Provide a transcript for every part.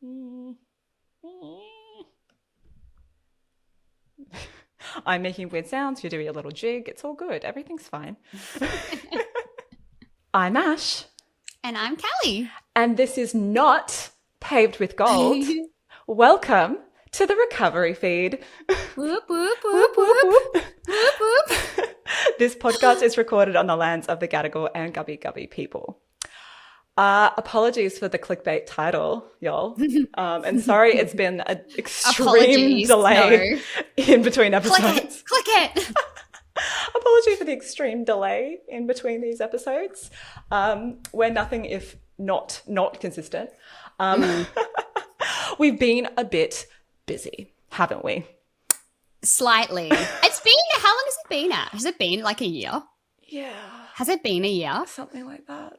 I'm making weird sounds. You're doing a little jig. It's all good. Everything's fine. I'm Ash. And I'm Callie. And this is not Paved with Gold. Welcome to the recovery feed. Whoop, whoop, whoop, whoop. Whoop, whoop. This podcast is recorded on the lands of the Gadigal and 𝗗𝗑𝗗𝗏 people. Apologies for the clickbait title, y'all. And sorry it's been an extreme delay in between episodes. Click it. Apology for the extreme delay in between these episodes. We're nothing if not consistent. We've been a bit busy, haven't we? Slightly. It's been, how long has it been at? Has it been like a year? Yeah. Has it been a year? Something like that.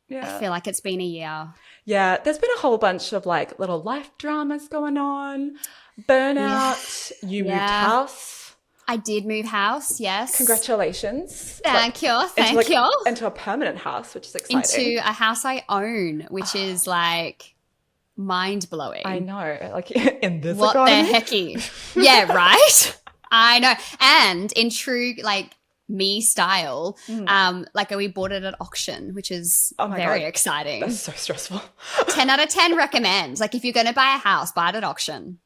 Yeah. I feel like it's been a year. Yeah, there's been a whole bunch of like little life dramas going on. Burnout, you moved house. I did move house, yes. Congratulations. Thank you. Into a permanent house, which is exciting. Into a house I own, which is like mind-blowing. I know. Like in this what economy? The hecky? Yeah, right? I know. And in true like me style, like we bought it at auction, which is very exciting. That's so stressful. 10 out of 10 recommends. Like if you're going to buy a house, buy it at auction.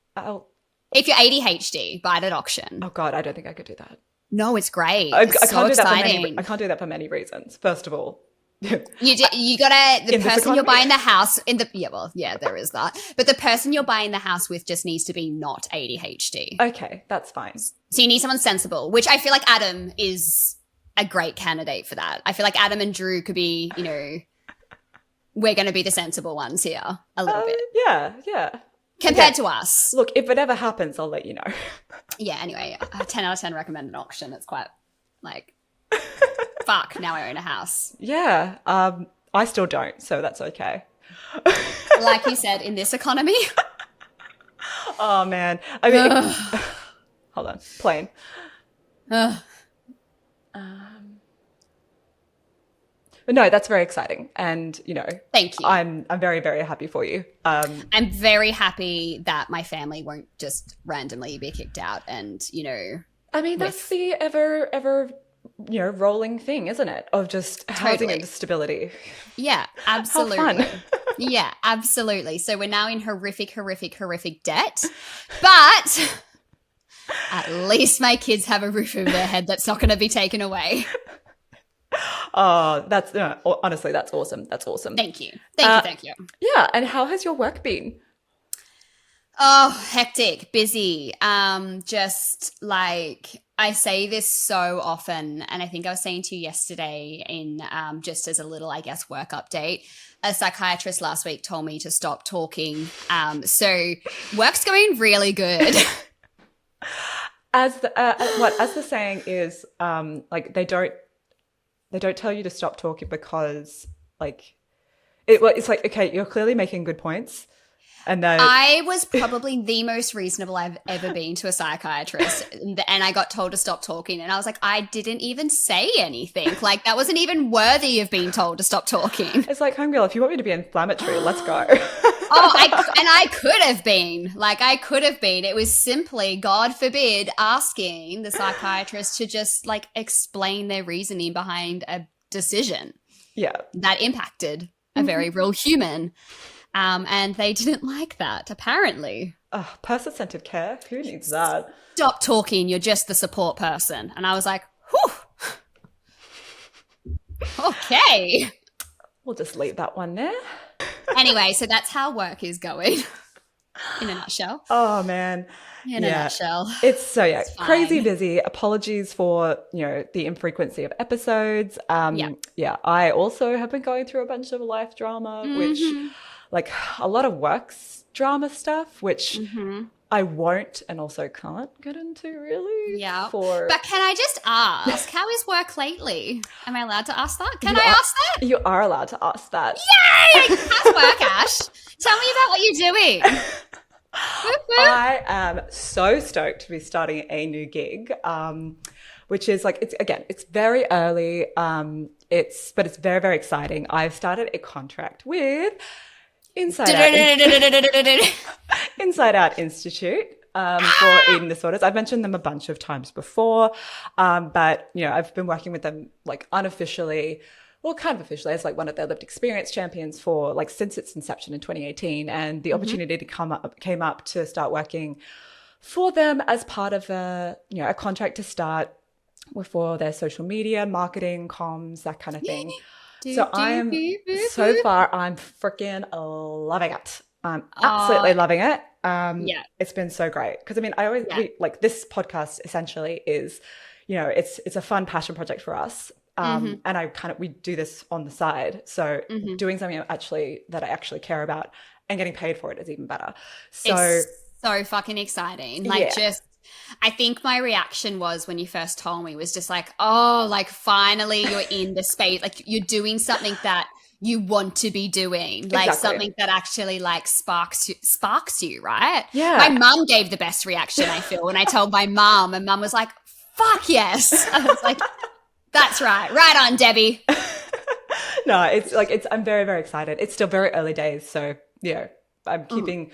If you're ADHD, buy it at auction. Oh God, I don't think I could do that. No, it's great. I It's so exciting. I can't do that for many reasons. First of all, you gotta the person you're buying the house there is that. But the person you're buying the house with just needs to be not ADHD. Okay, that's fine. So you need someone sensible, which I feel like Adam is a great candidate for that. I feel like Adam and Drew could be, we're going to be the sensible ones here a little bit. Yeah. Compared to us. Look, if it ever happens, I'll let you know. Yeah, anyway, 10 out of 10 recommend an auction. It's quite like, fuck, now I own a house. Yeah, I still don't, so that's okay. Like you said, in this economy. Oh, man. I mean, hold on, plane. But no, that's very exciting. And, thank you. I'm very, very happy for you. I'm very happy that my family won't just randomly be kicked out and, I mean, that's the ever rolling thing, isn't it? Of just housing instability. Yeah, absolutely. How fun. Yeah, absolutely. So we're now in horrific debt. But at least my kids have a roof over their head that's not going to be taken away. Oh, honestly, that's awesome. That's awesome. Thank you. Yeah, and how has your work been? Oh, hectic, busy. Just like I say this so often, and I think I was saying to you yesterday in just as a little, I guess, work update, a psychiatrist last week told me to stop talking. So work's going really good. As the saying is, like they don't tell you to stop talking because like it's like, okay, you're clearly making good points. And then I was probably the most reasonable I've ever been to a psychiatrist, and I got told to stop talking, and I was like, I didn't even say anything. Like that wasn't even worthy of being told to stop talking. It's like, homegirl, if you want me to be inflammatory, let's go. I could have been. Like I could have been. It was simply, God forbid, asking the psychiatrist to just like explain their reasoning behind a decision. Yeah. That impacted a very real human. And they didn't like that, apparently. Person-centered care? Who needs that? Stop talking. You're just the support person. And I was like, whew. Okay. We'll just leave that one there. Anyway, so that's how work is going in a nutshell. Oh, man. In a nutshell. It's crazy busy. Apologies for, the infrequency of episodes. I also have been going through a bunch of life drama, which... like a lot of works drama stuff, which I won't and also can't get into really. Yeah. But can I just ask, how is work lately? Am I allowed to ask that? Can I ask that? You are allowed to ask that. Yay! How's work, Ash? Tell me about what you're doing. I am so stoked to be starting a new gig, which is like, it's very early. It's very, very exciting. I've started a contract with Inside Out, Inside Out Institute for eating disorders. I've mentioned them a bunch of times before, but I've been working with them like unofficially, well, kind of officially, as like one of their lived experience champions for like since its inception in 2018, and the opportunity to came up to start working for them as part of a contract to start for their social media, marketing, comms, that kind of thing. So I'm freaking loving it. I'm absolutely loving it. It's been so great because like this podcast essentially is, it's a fun passion project for us. And we do this on the side. So doing something that I actually care about and getting paid for it is even better. So it's so fucking exciting. I think my reaction was when you first told me was just like, oh, like finally you're in the space, like you're doing something that you want to be doing, like something that actually like sparks you, right? Yeah. My mum gave the best reaction, I feel, when I told my mum, and mum was like, fuck yes. I was like, that's right. Right on, Debbie. No, I'm very, very excited. It's still very early days. So, I'm keeping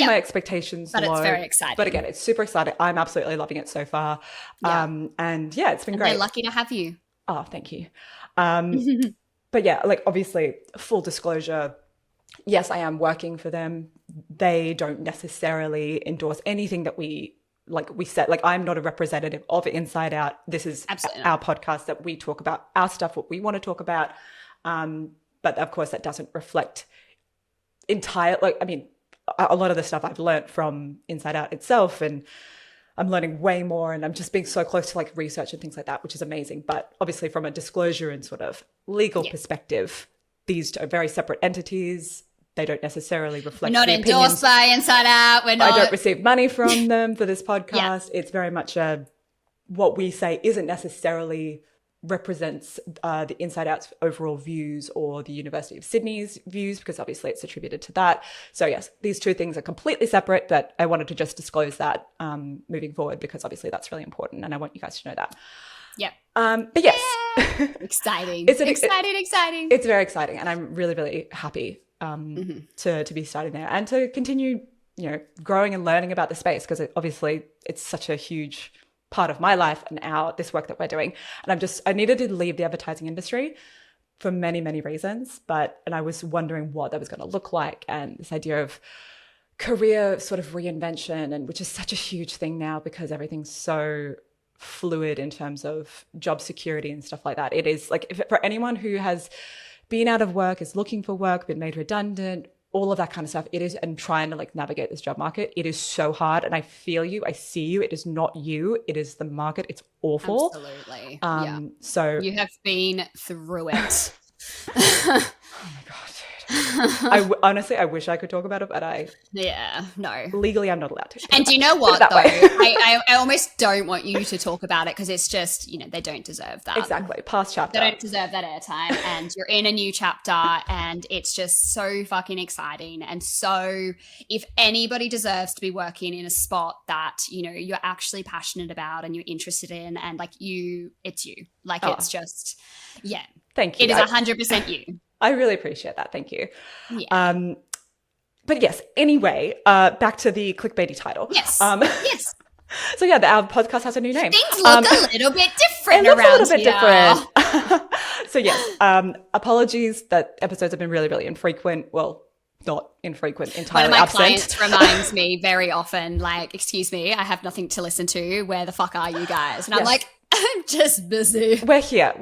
my expectations low. But it's very exciting. But again, it's super exciting. I'm absolutely loving it so far. And it's been great. They're lucky to have you. Oh, thank you. But yeah, like obviously full disclosure, yes, I am working for them. They don't necessarily endorse anything that we said. Like I'm not a representative of Inside Out. This is our podcast that we talk about our stuff, what we want to talk about. But of course that doesn't reflect a lot of the stuff I've learned from Inside Out itself, and I'm learning way more, and I'm just being so close to like research and things like that, which is amazing. But obviously from a disclosure and sort of legal perspective, these are very separate entities. They don't necessarily reflect. We're not endorsed by Inside Out. I don't receive money from them for this podcast. It's very much what we say isn't necessarily represents the Inside Out's overall views or the University of Sydney's views, because obviously it's attributed to that. So yes, these two things are completely separate, but I wanted to just disclose that moving forward, because obviously that's really important and I want you guys to know that. Yep. But yes. Exciting. Exciting. It's very exciting, and I'm really, really happy to be starting there and to continue, growing and learning about the space, because obviously it's such a huge part of my life and this work that we're doing. And I needed to leave the advertising industry for many, many reasons. And I was wondering what that was going to look like, and this idea of career sort of reinvention, and which is such a huge thing now because everything's so fluid in terms of job security and stuff like that. It is like, for anyone who has been out of work, is looking for work, been made redundant, all of that kind of stuff, it is, and trying to like navigate this job market, it is so hard. And I feel you, I see you. It is not you, it is the market. It's awful. Absolutely. So you have been through it. Oh my God, dude. Honestly, I wish I could talk about it, but no. Legally, I'm not allowed to. And do you know what, though? I almost don't want you to talk about it, because it's just, they don't deserve that. Exactly. Past chapter. They don't deserve that airtime, and you're in a new chapter, and it's just so fucking exciting. And so if anybody deserves to be working in a spot that, you're actually passionate about and you're interested in, and like it's you. Like it's just, Thank you. It is 100% you. I really appreciate that. Thank you. Yeah. But yes, anyway, back to the clickbaity title. Yes. Yes. So yeah, our podcast has a new name. Things look a little bit different around here. It looks a little bit different. So yes, apologies that episodes have been really, really infrequent. Well, not infrequent, entirely absent. One of my clients reminds me very often, like, excuse me, I have nothing to listen to. Where the fuck are you guys? And I'm like, I'm just busy. We're here.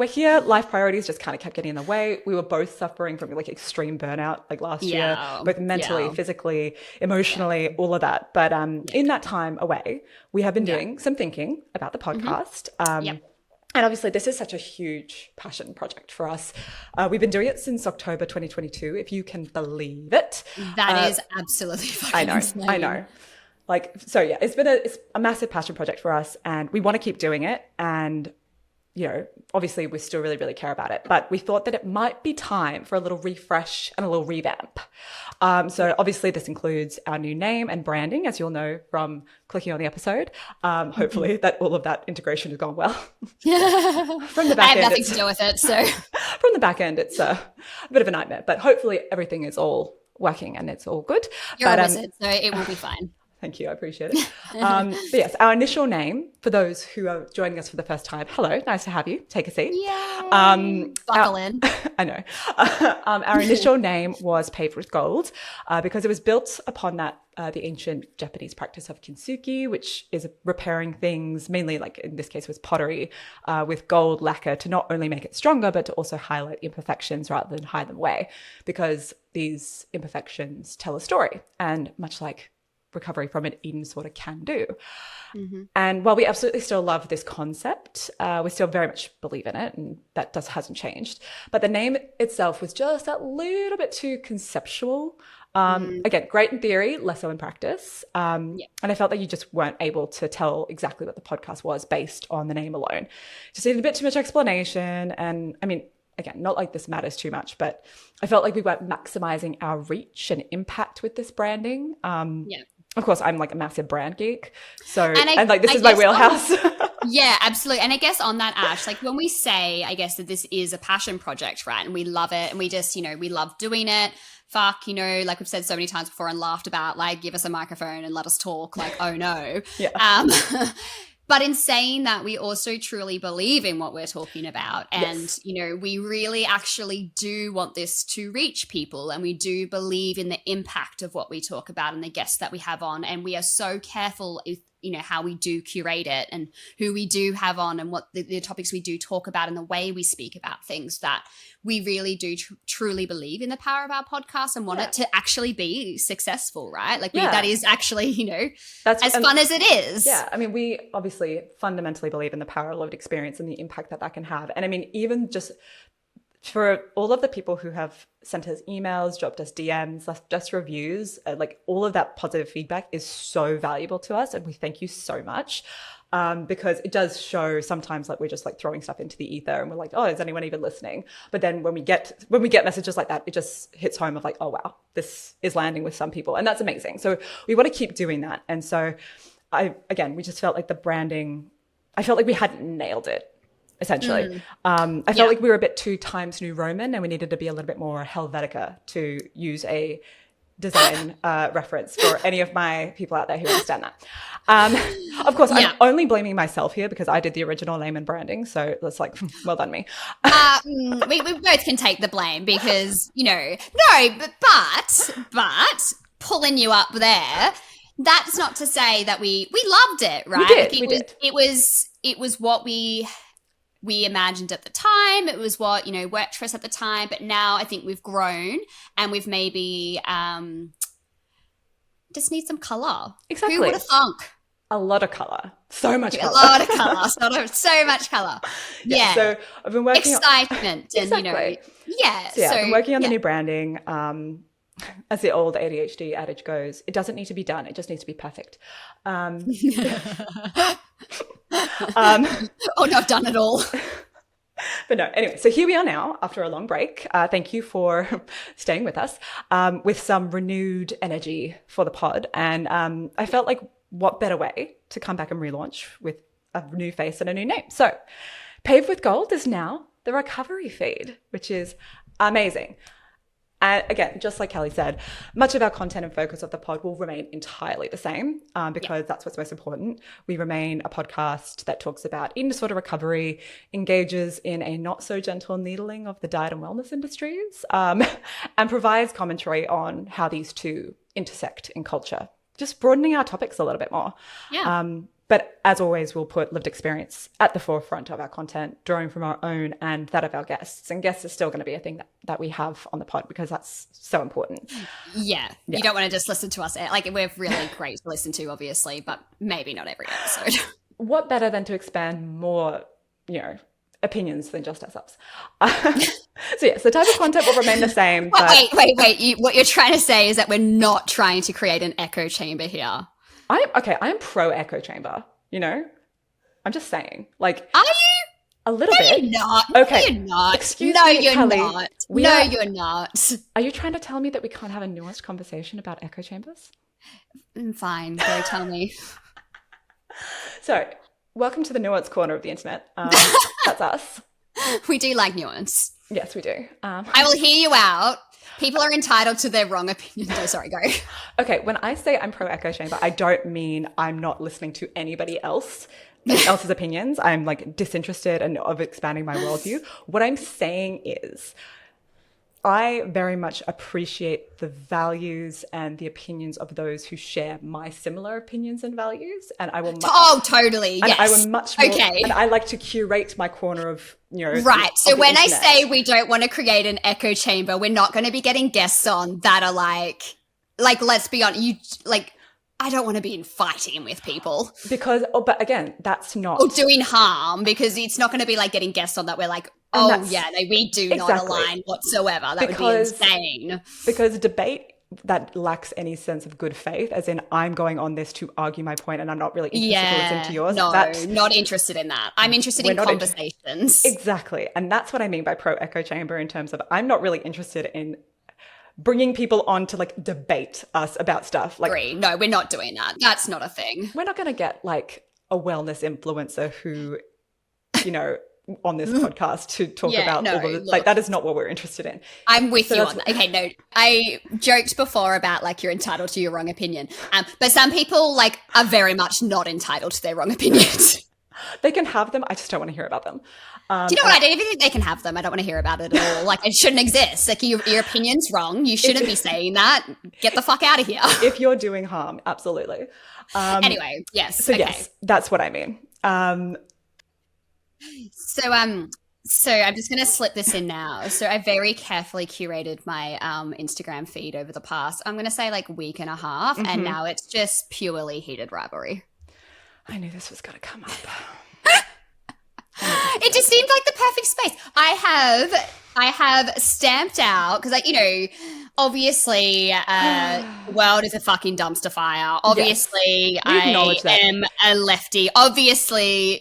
Life priorities just kind of kept getting in the way. We were both suffering from like extreme burnout like last year, both mentally, physically, emotionally, all of that. But in that time away, we have been doing some thinking about the podcast. And obviously this is such a huge passion project for us. We've been doing it since October 2022, if you can believe it. That is absolutely fucking insane. I know. Like, so yeah, it's a massive passion project for us, and we want to keep doing it. And obviously we still really, really care about it, but we thought that it might be time for a little refresh and a little revamp. So obviously this includes our new name and branding, as you'll know from clicking on the episode. Hopefully that all of that integration has gone well. From the back end, I have nothing to do with it. So from the back end, it's a bit of a nightmare, but hopefully everything is all working and it's all good. You're a wizard, so it will be fine. Thank you. I appreciate it. But yes, our initial name, for those who are joining us for the first time, hello, nice to have you. Take a seat. Yay. Buckle in. I know. Our initial name was Paved With Gold because it was built upon that the ancient Japanese practice of kintsugi, which is repairing things, mainly like in this case was pottery, with gold lacquer to not only make it stronger, but to also highlight imperfections rather than hide them away, because these imperfections tell a story, and much like recovery from an eating disorder can do. And while we absolutely still love this concept, we still very much believe in it, and that hasn't changed. But the name itself was just a little bit too conceptual. Again, great in theory, less so in practice. And I felt that you just weren't able to tell exactly what the podcast was based on the name alone. Just needed a bit too much explanation. And I mean, again, not like this matters too much, but I felt like we weren't maximizing our reach and impact with this branding. Of course, I'm like a massive brand geek. So, this is my wheelhouse. Yeah, absolutely. And I guess on that, Ash, like when we say, I guess that this is a passion project, right? And we love it and we just, we love doing it. Fuck, like we've said so many times before and laughed about, like, give us a microphone and let us talk. Like, oh no. But in saying that, we also truly believe in what we're talking about. And, we really actually do want this to reach people. And we do believe in the impact of what we talk about and the guests that we have on. And we are so careful with, how we do curate it and who we do have on and what the topics we do talk about and the way we speak about things, that we really do truly believe in the power of our podcast and want it to actually be successful, right? Like that is actually, that's as fun as it is. Yeah. I mean, we obviously fundamentally believe in the power of lived experience and the impact that can have. And I mean, even just for all of the people who have sent us emails, dropped us DMs, left us reviews, like all of that positive feedback is so valuable to us. And we thank you so much. Because it does show sometimes like we're just like throwing stuff into the ether and we're like, oh, is anyone even listening? But then when we get messages like that, it just hits home of like, oh wow, this is landing with some people, and that's amazing. So we want to keep doing that. And so we just felt like the branding, I felt like we hadn't nailed it. Essentially. I felt like we were a bit too Times New Roman and we needed to be a little bit more Helvetica, to use a design reference for any of my people out there who understand that. Of course, I'm only blaming myself here because I did the original name and branding. So that's like, well done me. We both can take the blame because, but pulling you up there, that's not to say that we loved it, right? We did. It was what we imagined at the time. It was what, worked for us at the time. But now I think we've grown and we've maybe just need some colour. Exactly. Who would have thunk? A lot of colour. So much colour. A lot of colour. So much colour. Yeah. So I've been working excitement on... and, So I've been working on the new branding. As the old ADHD adage goes, it doesn't need to be done. It just needs to be perfect. Or not done at all. But no, anyway, so here we are now after a long break. Thank you for staying with us with some renewed energy for the pod. And I felt like what better way to come back and relaunch with a new face and a new name. So Paved With Gold is now the recovery feed, which is amazing. And again, just like Callie said, much of our content and focus of the pod will remain entirely the same because that's what's most important. We remain a podcast that talks about eating disorder recovery, engages in a not so gentle needling of the diet and wellness industries, and provides commentary on how these two intersect in culture, just broadening our topics a little bit more. But as always, we'll put lived experience at the forefront of our content, drawing from our own and that of our guests. And guests is still going to be a thing that we have on the pod because that's so important. Yeah. You don't want to just listen to us. Like, we're really great to listen to, obviously, but maybe not every episode. What better than to expand more, opinions than just ourselves. So yes, the type of content will remain the same. Wait. What you're trying to say is that we're not trying to create an echo chamber here. I'm pro echo chamber, I'm just saying. Like, are you? A little No, bit. you're not. Okay. No, you're not. Excuse no, me, you're Callie. not. No, you're not. Are you trying to tell me that we can't have a nuanced conversation about echo chambers? Fine, go tell me. So, welcome to the nuanced corner of the internet. That's us. We do like nuance. Yes, we do. I will hear you out. People are entitled to their wrong opinion. No, sorry, go. Okay, when I say I'm pro echo chamber, I don't mean I'm not listening to anybody else's opinions. I'm like disinterested and of expanding my worldview. What I'm saying is I very much appreciate the values and the opinions of those who share my similar opinions and values, and I will. Totally. And yes. I would much more. Okay. And I like to curate my corner of Right. So when I internet. say we don't want to create an echo chamber, we're not going to be getting guests on that are like let's be honest, I don't want to be fighting with people because, but again, that's not or doing harm, because it's not going to be like getting guests on that we're like, we do not align whatsoever. That would be insane. Because debate that lacks any sense of good faith, as in I'm going on this to argue my point and I'm not really interested to listen to yours. No, not interested in that. I'm interested in conversations. Exactly. And that's what I mean by pro echo chamber, in terms of I'm not really interested in bringing people on to like debate us about stuff. Like, agree. No, we're not doing that. That's not a thing. We're not going to get like a wellness influencer who, on this podcast to talk about all of it. Like, that is not what we're interested in. I'm with you on that. Okay, no, I joked before about like you're entitled to your wrong opinion. But some people like are very much not entitled to their wrong opinions. They can have them. I just don't want to hear about them. Do you know what? I don't even think they can have them. I don't want to hear about it at all. Like, it shouldn't exist. Like, your opinion's wrong. You shouldn't be saying that. Get the fuck out of here. If you're doing harm, absolutely. Anyway, yes. So okay. yes, that's what I mean. So I'm just going to slip this in now. So I very carefully curated my Instagram feed over the past, I'm going to say like week and a half. Mm-hmm. And now it's just purely Heated Rivalry. I knew this was going to come up. It just seemed like the perfect space. I have stamped out, because obviously world is a fucking dumpster fire. Obviously, yes. I am a lefty. Obviously,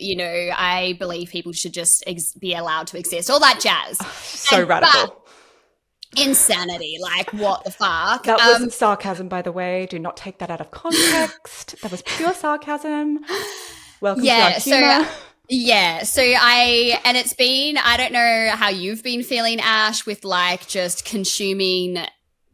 I believe people should just be allowed to exist. All that jazz. So radical. Insanity. Like, what the fuck? That was sarcasm, by the way. Do not take that out of context. That was pure sarcasm. Welcome to our humor. And it's been, I don't know how you've been feeling, Ash, with like just consuming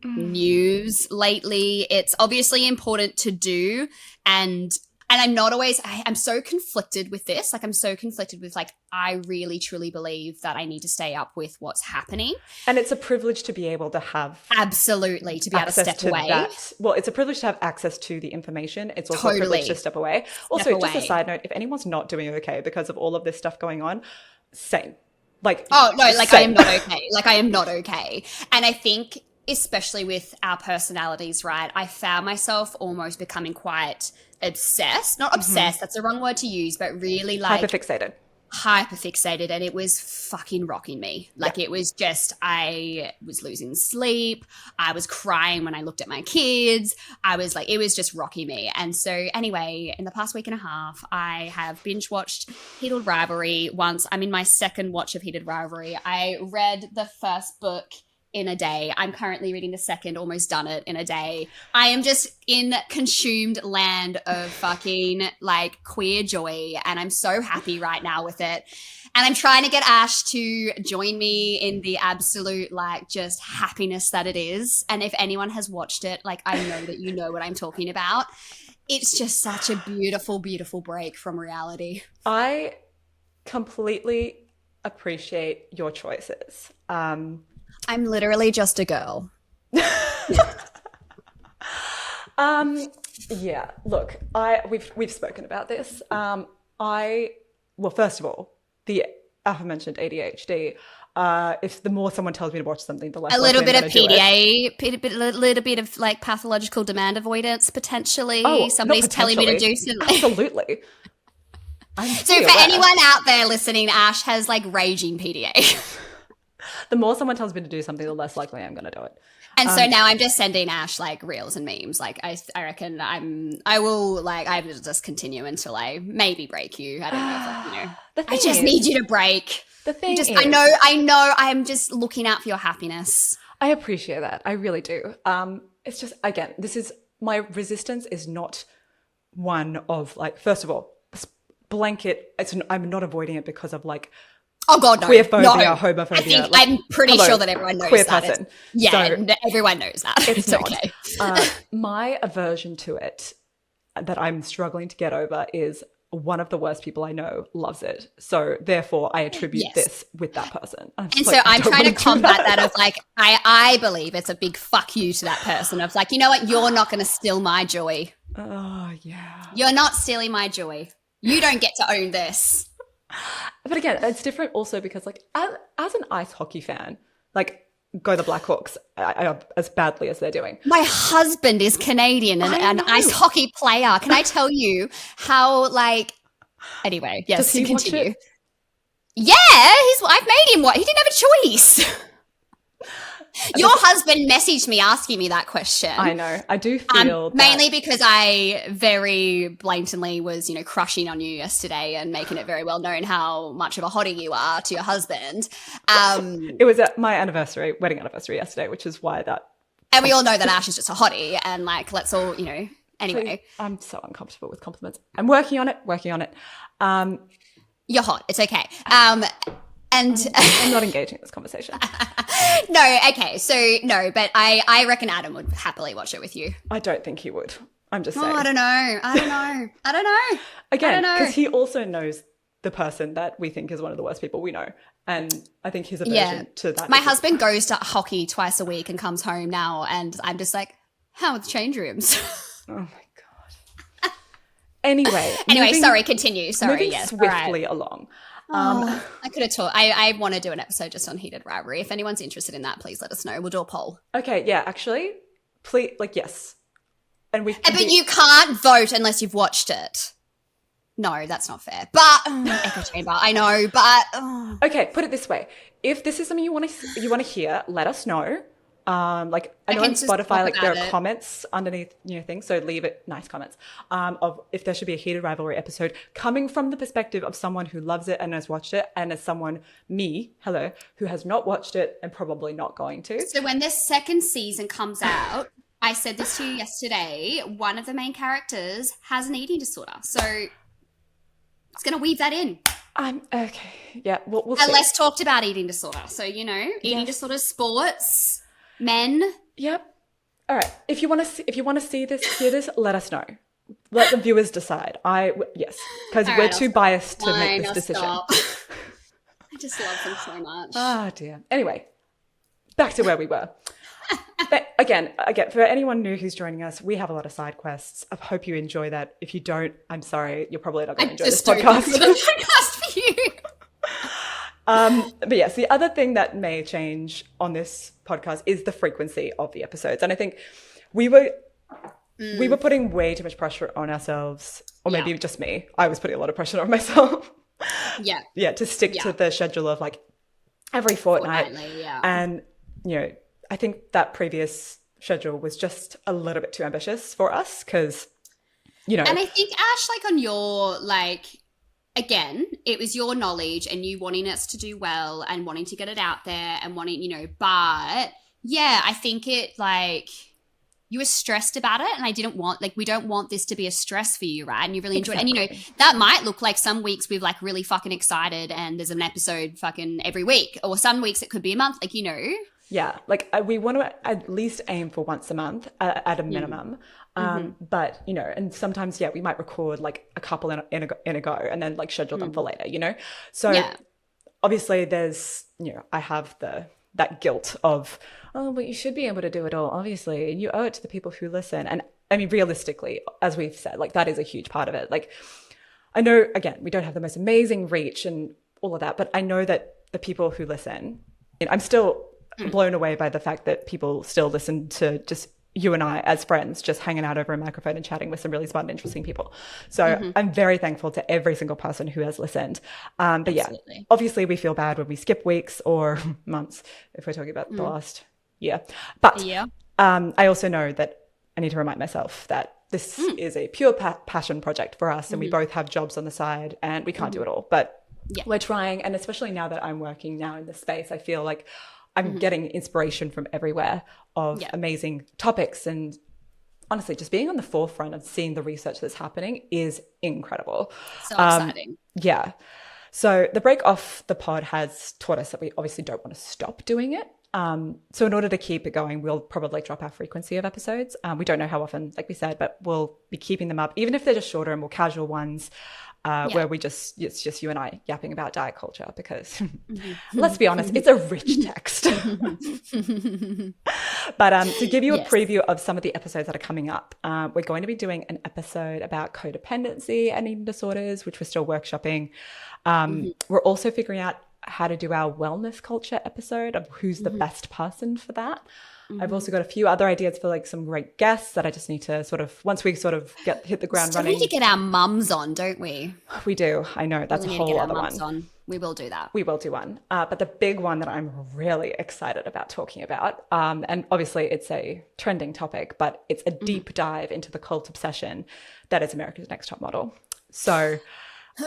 news lately. It's obviously important to do, and I'm not always, I'm so conflicted with this. Like, I'm so conflicted with like, I really truly believe that I need to stay up with what's happening. And it's a privilege to be able to have. Absolutely. To be able to step away. Well, it's a privilege to have access to the information. It's also a privilege to step away. Also, just a side note, if anyone's not doing okay because of all of this stuff going on, same. Like, oh no, like same. I am not okay. Like, I am not okay. And I think, especially with our personalities, right, I found myself almost becoming quite obsessed. Not obsessed, that's the wrong word to use, but really like hyperfixated, and it was fucking rocking me. Like, it was just, I was losing sleep. I was crying when I looked at my kids. I was like, it was just rocking me. And so anyway, in the past week and a half, I have binge watched Heated Rivalry once. I'm in my second watch of Heated Rivalry. I read the first book in a day. I'm currently reading the second, almost done it in a day. I am just in consumed land of fucking like queer joy, and I'm so happy right now with it. And I'm trying to get Ash to join me in the absolute like just happiness that it is. And if anyone has watched it, like, I know that you know what I'm talking about. It's just such a beautiful, beautiful break from reality. I completely appreciate your choices. I'm literally just a girl. Yeah, look, we've spoken about this. Well, first of all, the aforementioned ADHD. If the more someone tells me to watch something, the less a little bit of PDA, a little bit of like pathological demand avoidance potentially. Oh, somebody's telling me to do something. Absolutely. So for anyone out there listening, Ash has like raging PDA. The more someone tells me to do something, the less likely I'm going to do it. And so now I'm just sending Ash like reels and memes. Like I reckon I will just continue until I maybe break you. I don't know if I just need you to break. The thing is, I know I am just looking out for your happiness. I appreciate that. I really do. It's just, again, my resistance is not one of like, first of all, blanket, I'm not avoiding it because of like, oh God, no. Queerphobia, homophobia. I think I'm pretty sure that everyone knows queer that. Person. Everyone knows that. It's okay. My aversion to it that I'm struggling to get over is one of the worst people I know loves it. So therefore I attribute this with that person. I'm trying to combat that of like, I believe it's a big fuck you to that person of like, you know what? You're not going to steal my joy. Oh yeah. You're not stealing my joy. You don't get to own this. But again, it's different also because like as an ice hockey fan, like go the Blackhawks as badly as they're doing. My husband is Canadian and an ice hockey player. Can I tell you how like anyway, yes, to continue. Yeah, I've made him what? He didn't have a choice. Your husband messaged me asking me that question. I know. I do feel mainly because I very blatantly was, crushing on you yesterday and making it very well known how much of a hottie you are to your husband. It was at my wedding anniversary yesterday, which is why that. And we all know that Ash is just a hottie and like, let's all, anyway. I'm so uncomfortable with compliments. I'm working on it. You're hot. It's okay. And I'm not engaging in this conversation. No, okay. So no, but I reckon Adam would happily watch it with you. I don't think he would. I'm just saying. I don't know. Again, because he also knows the person that we think is one of the worst people we know. And I think his aversion to that. My husband goes to hockey twice a week and comes home now and I'm just like, how are the change rooms? Oh my God. Anyway, sorry, continue. Sorry, moving yes. swiftly along. I could have taught. I want to do an episode just on Heated Rivalry. If anyone's interested in that, please let us know. We'll do a poll. Okay, yeah, actually, please, yes. And but you can't vote unless you've watched it. No, that's not fair. But echo chamber, I know. But okay, put it this way: if this is something you want to hear, let us know. I know on Spotify, there are comments underneath, things. So leave it nice comments of if there should be a Heated Rivalry episode coming from the perspective of someone who loves it and has watched it, and as someone, who has not watched it and probably not going to. So when the second season comes out, I said this to you yesterday, one of the main characters has an eating disorder. So it's going to weave that in. Okay. Yeah, we'll see. Less talked about eating disorder. So, eating disorder, sports, men. Yep. All right. If you want to hear this, let us know. Let the viewers decide. Yes, because we're too biased to make this decision. Stop. I just love them so much. Oh dear. Anyway, back to where we were. But again, for anyone new who's joining us, we have a lot of side quests. I hope you enjoy that. If you don't, I'm sorry. You're probably not going to enjoy this podcast. For you. But yes, the other thing that may change on this podcast is the frequency of the episodes. And I think we were putting way too much pressure on ourselves, or maybe just me. I was putting a lot of pressure on myself. Yeah. Yeah, to stick to the schedule of like every fortnight. And, I think that previous schedule was just a little bit too ambitious for us because, And I think, Ash, on your, again, it was your knowledge and you wanting us to do well and wanting to get it out there and wanting, but yeah, I think it you were stressed about it and I didn't want, we don't want this to be a stress for you, right? And you really enjoyed it. And, that might look like some weeks we've really fucking excited and there's an episode fucking every week, or some weeks it could be a month, Yeah, we want to at least aim for once a month at a minimum. But, and sometimes, we might record a couple in a go and then schedule them for later, So obviously there's, I have that guilt of, but you should be able to do it all, obviously. And you owe it to the people who listen. And I mean, realistically, as we've said, that is a huge part of it. I know, again, we don't have the most amazing reach and all of that, but I know that the people who listen, I'm still blown away by the fact that people still listen to just you and I as friends, just hanging out over a microphone and chatting with some really smart and interesting people. So I'm very thankful to every single person who has listened. But obviously we feel bad when we skip weeks or months, if we're talking about the last year. But Yeah. I also know that I need to remind myself that this is a pure passion project for us, and we both have jobs on the side, and we can't do it all. But we're trying, and especially now that I'm working now in this space, I feel like I'm getting inspiration from everywhere of amazing topics. And honestly, just being on the forefront of seeing the research that's happening is incredible. So exciting. Yeah. So the break off the pod has taught us that we obviously don't want to stop doing it. So in order to keep it going, we'll probably drop our frequency of episodes. We don't know how often, like we said, but we'll be keeping them up, even if they're just shorter and more casual ones, where it's just you and I yapping about diet culture, because let's be honest, it's a rich text. But to give you a preview of some of the episodes that are coming up, we're going to be doing an episode about codependency and eating disorders, which we're still workshopping. We're also figuring out how to do our wellness culture episode of who's the best person for that. I've also got a few other ideas for like some great guests that I just need to sort of, once we sort of hit the ground running. We need to get our mums on, don't we? We do. I know. That's a whole other one. On. We will do that. We will do one. But the big one that I'm really excited about talking about, and obviously it's a trending topic, but it's a deep dive into the cult obsession that is America's Next Top Model. So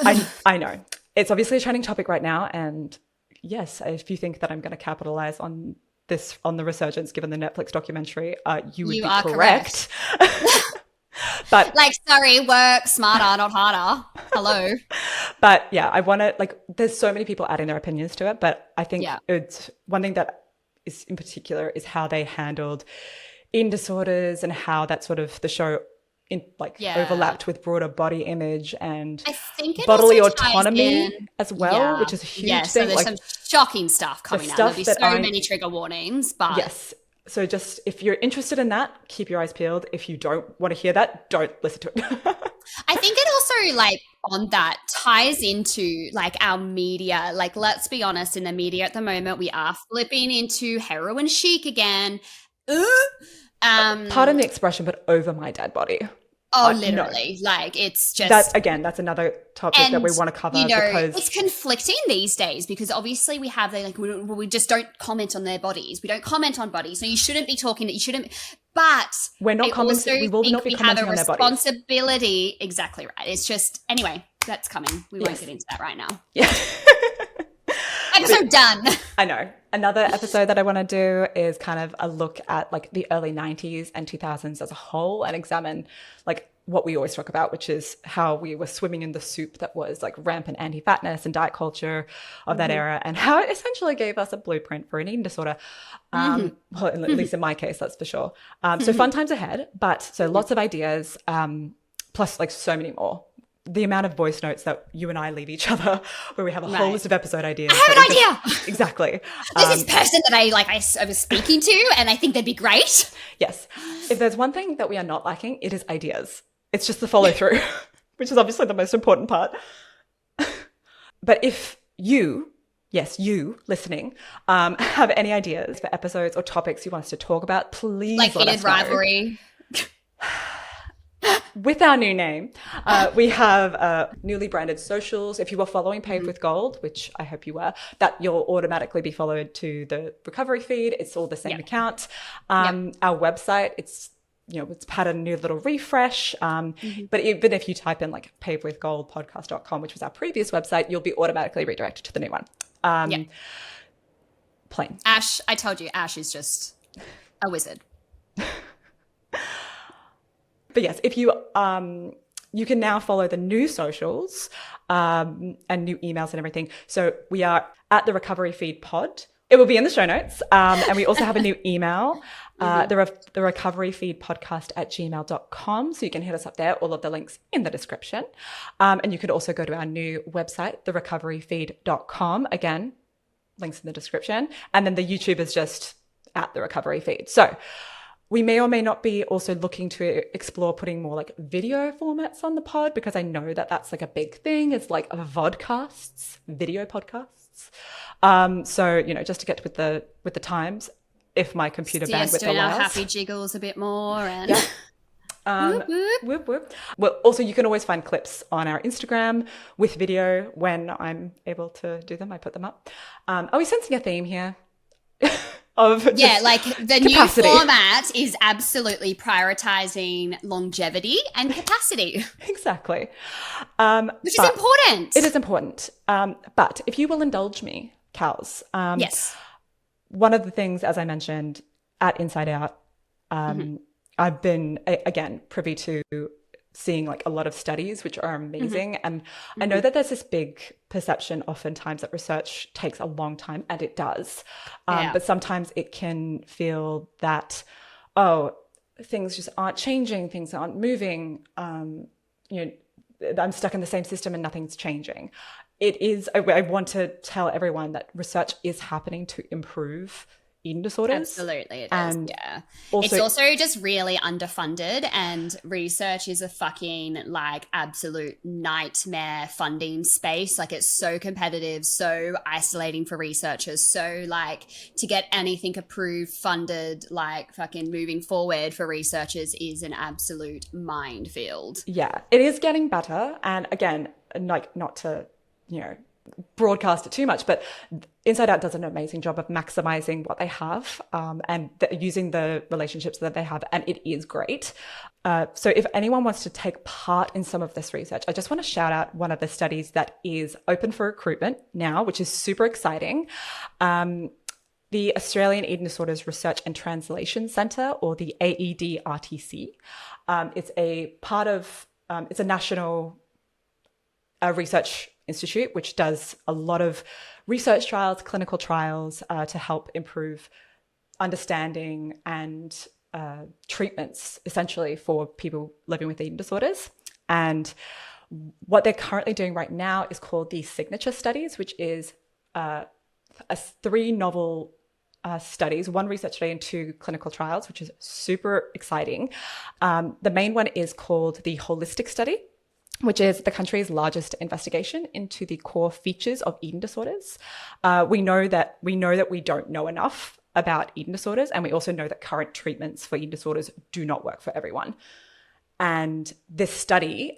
I know. It's obviously a trending topic right now. And yes, if you think that I'm going to capitalize on the resurgence given the Netflix documentary, you would be correct. But like, sorry, work smarter, not harder. Hello. But yeah, I want to, like, there's so many people adding their opinions to it, but I think it's one thing that is in particular is how they handled eating disorders and how that sort of the show overlapped with broader body image and I think bodily autonomy as well, which is a huge thing. So there's some shocking stuff coming out. There'll be so many trigger warnings, but yes. So just if you're interested in that, keep your eyes peeled. If you don't want to hear that, don't listen to it. I think it also, like, on that ties into like our media. Like, let's be honest, in the media at the moment, we are flipping into heroin chic again. Pardon the expression, but over my dead body. Oh, literally. No. Like, it's just... That's another topic that we want to cover, because... it's conflicting these days, because obviously we have we just don't comment on their bodies. We don't comment on bodies. So you shouldn't be talking... You shouldn't... But... We're not commenting... We will not be commenting on their bodies. We have a responsibility... Exactly right. It's just... Anyway, that's coming. We won't get into that right now. Yeah. Episode done. I know. Another episode that I want to do is kind of a look at like the early 90s and 2000s as a whole, and examine like what we always talk about, which is how we were swimming in the soup that was like rampant anti-fatness and diet culture of that era, and how it essentially gave us a blueprint for an eating disorder. Well, at least in my case, that's for sure. So fun times ahead, but so lots of ideas, plus like so many more. The amount of voice notes that you and I leave each other, where we have a whole list of episode ideas. I have an idea. Exactly. This is person that I was speaking to, and I think they'd be great. Yes. If there's one thing that we are not lacking, it is ideas. It's just the follow through, which is obviously the most important part. But if you listening, have any ideas for episodes or topics you want us to talk about, please like let us Heated Rivalry. With our new name, we have newly branded socials. If you were following Paved with Gold, which I hope you were, that you'll automatically be followed to the recovery feed. It's all the same account. Our website, it's had a new little refresh. But even if you type in like pavedwithgoldpodcast.com, which was our previous website, you'll be automatically redirected to the new one. Plain. Ash, I told you, Ash is just a wizard. But yes, if you you can now follow the new socials and new emails and everything. So we are at the Recovery Feed Pod. It will be in the show notes. And we also have a new email, the Recovery Feed Podcast @gmail.com. So you can hit us up there. All of the links in the description. And you could also go to our new website, therecoveryfeed.com. Again, links in the description. And then the YouTube is just at the Recovery Feed. So we may or may not be also looking to explore putting more like video formats on the pod, because I know that that's like a big thing. It's like vodcasts, video podcasts. So, just to get with the times, if my computer bandwidth doing allows. Our happy jiggles a bit more and whoop, whoop. Whoop, whoop. Well, also you can always find clips on our Instagram with video when I'm able to do them. I put them up. Are we sensing a theme here? of just like the capacity. new format is absolutely prioritizing longevity and capacity. Exactly. Which is important. It is important. But if you will indulge me, Cals, yes. One of the things, as I mentioned, at Inside Out, I've been, again, privy to seeing like a lot of studies, which are amazing. And I know that there's this big perception oftentimes that research takes a long time, and it does. But sometimes it can feel that, things just aren't changing, things aren't moving. I'm stuck in the same system and nothing's changing. It is, I want to tell everyone that research is happening to improve eating disorders. Absolutely, it is. And it's also just really underfunded, and research is a fucking like absolute nightmare funding space. Like, it's so competitive, so isolating for researchers. So like, to get anything approved, funded, like fucking moving forward for researchers is an absolute minefield. Yeah, it is getting better. And again, like, not to, broadcast it too much, but Inside Out does an amazing job of maximizing what they have, and using the relationships that they have, and it is great. So if anyone wants to take part in some of this research, I just want to shout out one of the studies that is open for recruitment now, which is super exciting. The Australian Eating Disorders Research and Translation Centre, or the AEDRTC. It's a part of, it's a national research institute, which does a lot of research trials, clinical trials, to help improve understanding and treatments, essentially, for people living with eating disorders. And what they're currently doing right now is called the Signature Studies, which is 3 novel studies, 1 research study and 2 clinical trials, which is super exciting. The main one is called the Holistic Study, which is the country's largest investigation into the core features of eating disorders. We know that we don't know enough about eating disorders, and we also know that current treatments for eating disorders do not work for everyone. And this study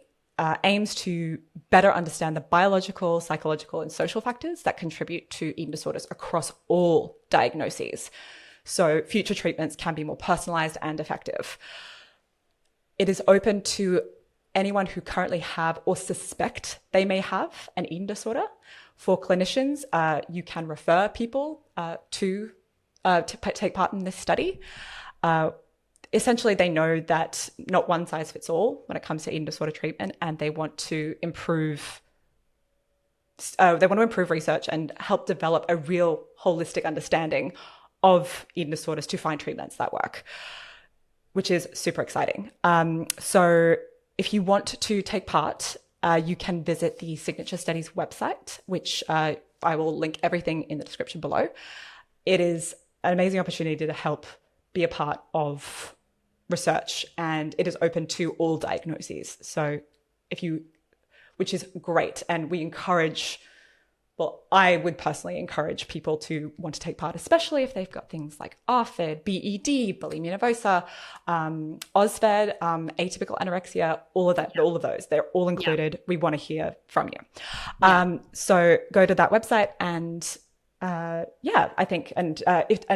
aims to better understand the biological, psychological, and social factors that contribute to eating disorders across all diagnoses. So future treatments can be more personalized and effective. It is open to anyone who currently have or suspect they may have an eating disorder. For clinicians, you can refer people to take part in this study. Essentially, they know that not one size fits all when it comes to eating disorder treatment, and they want to improve. They want to improve research and help develop a real holistic understanding of eating disorders to find treatments that work, which is super exciting. So if you want to take part, you can visit the Signature Studies website, which I will link everything in the description below. It is an amazing opportunity to help be a part of research, and it is open to all diagnoses. So which is great. And we encourage, I would personally encourage people to want to take part, especially if they've got things like ARFID, BED, bulimia nervosa, OSFED, atypical anorexia, all of those, they're all included. Yeah. We want to hear from you. Yeah. So go to that website and I think, and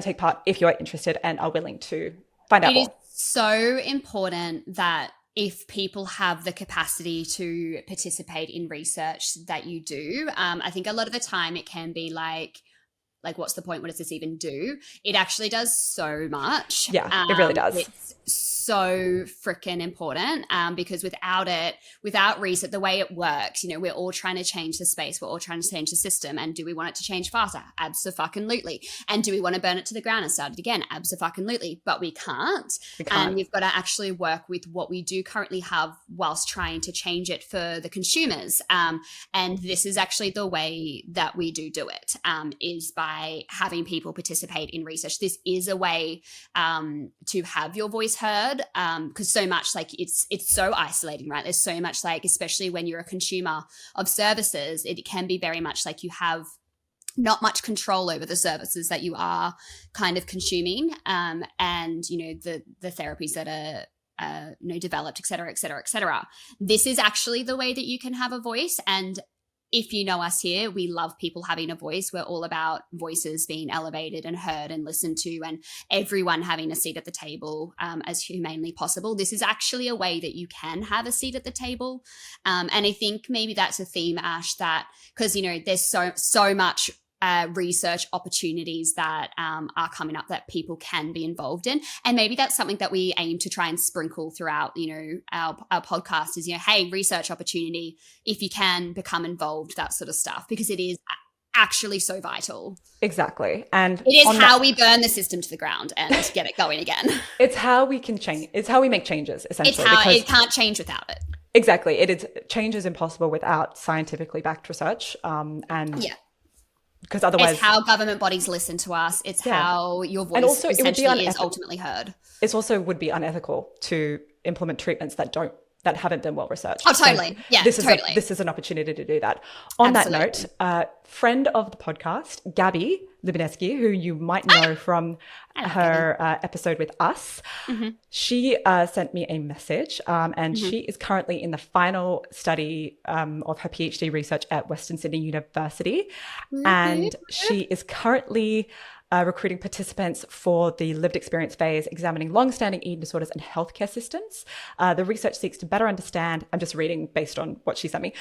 take part if you're interested and are willing to find out more. It is so important that if people have the capacity to participate in research that you do. I think a lot of the time it can be like, what's the point? What does this even do? It actually does so much. Yeah, it really does. It's so freaking important, because without research, the way it works, we're all trying to change the space. We're all trying to change the system. And do we want it to change faster? Abso-fucking-lutely. And do we want to burn it to the ground and start it again? Abso-fucking-lutely. But we can't. And we've got to actually work with what we do currently have whilst trying to change it for the consumers. And this is actually the way that we do it, is by having people participate in research. This is a way to have your voice heard, because so much it's so isolating, right? There's so much especially when you're a consumer of services, it can be very much you have not much control over the services that you are kind of consuming, and the therapies that are developed, et cetera, et cetera, et cetera. This is actually the way that you can have a voice. And if you know us here, we love people having a voice. We're all about voices being elevated and heard and listened to, and everyone having a seat at the table as humanely possible. This is actually a way that you can have a seat at the table. And I think maybe that's a theme, Ash, that because, there's so much research opportunities that are coming up that people can be involved in. And maybe that's something that we aim to try and sprinkle throughout, our podcast is, hey, research opportunity, if you can become involved, that sort of stuff, because it is actually so vital. Exactly. And it is how we burn the system to the ground and get it going again. It's how we can change. It's how we make changes, essentially. It can't change without it. Exactly. Change is impossible without scientifically backed research. Because otherwise, it's how government bodies listen to us. It's how your voice essentially is ultimately heard. It also would be unethical to implement treatments that haven't been well researched. Oh, totally. So this is an opportunity to do that. On that note, friend of the podcast, 𝗗𝗜𝗦𝗖𝗟𝗔𝗜𝗠𝗘𝗥𝗦, who you might know from her episode with us, she sent me a message, and she is currently in the final study of her PhD research at Western Sydney University, and she is currently recruiting participants for the lived experience phase, examining long-standing eating disorders and healthcare systems. The research seeks to better understand, I'm just reading based on what she sent me,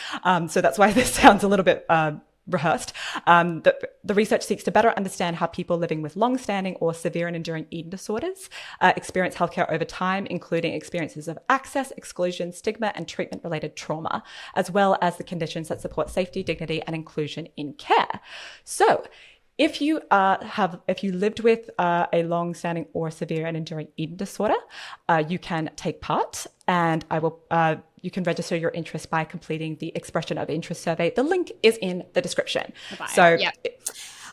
so that's why this sounds a little bit rehearsed. The research seeks to better understand how people living with long-standing or severe and enduring eating disorders experience healthcare over time, including experiences of access, exclusion, stigma, and treatment-related trauma, as well as the conditions that support safety, dignity, and inclusion in care. So, if you lived with a long-standing or severe and enduring eating disorder, you can take part, and you can register your interest by completing the expression of interest survey. The link is in the description. So,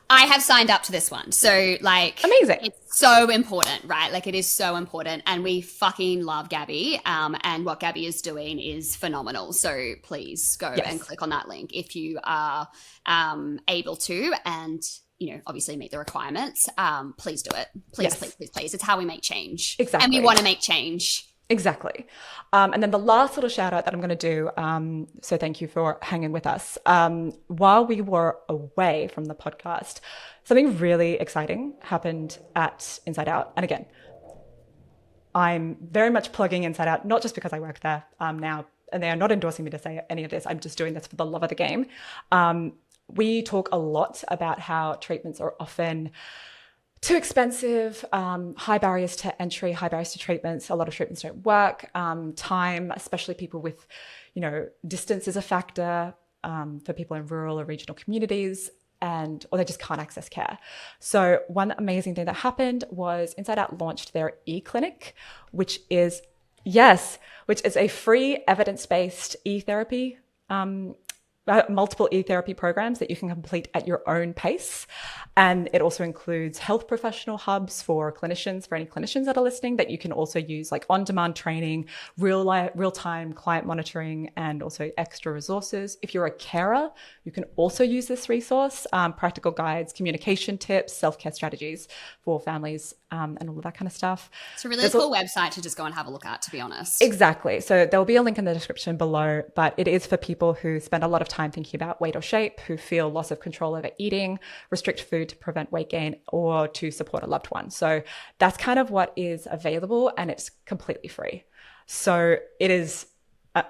I have signed up to this one. So, amazing. It's so important, right? It is so important, and we fucking love Gabby. And what Gabby is doing is phenomenal. So please go and click on that link if you are able to, and obviously meet the requirements. Please do it. Please. It's how we make change. Exactly. And we want to make change. Exactly. And then the last little shout out that I'm going to do, so thank you for hanging with us. While we were away from the podcast, something really exciting happened at Inside Out. And again, I'm very much plugging Inside Out, not just because I work there now, and they are not endorsing me to say any of this. I'm just doing this for the love of the game. We talk a lot about how treatments are often too expensive, high barriers to entry, high barriers to treatments. A lot of treatments don't work. Time, especially people with, distance is a factor for people in rural or regional communities, or they just can't access care. So one amazing thing that happened was Inside Out launched their e-clinic, which is a free evidence-based e-therapy, multiple e-therapy programs that you can complete at your own pace. And it also includes health professional hubs for clinicians, for any clinicians that are listening, that you can also use, like on-demand training, real-time client monitoring, and also extra resources. If you're a carer, you can also use this resource, practical guides, communication tips, self-care strategies for families, and all of that kind of stuff. It's a really cool website to just go and have a look at, to be honest. Exactly. So there'll be a link in the description below, but it is for people who spend a lot of time thinking about weight or shape, who feel loss of control over eating, restrict food to prevent weight gain, or to support a loved one. So that's kind of what is available, and it's completely free. So it is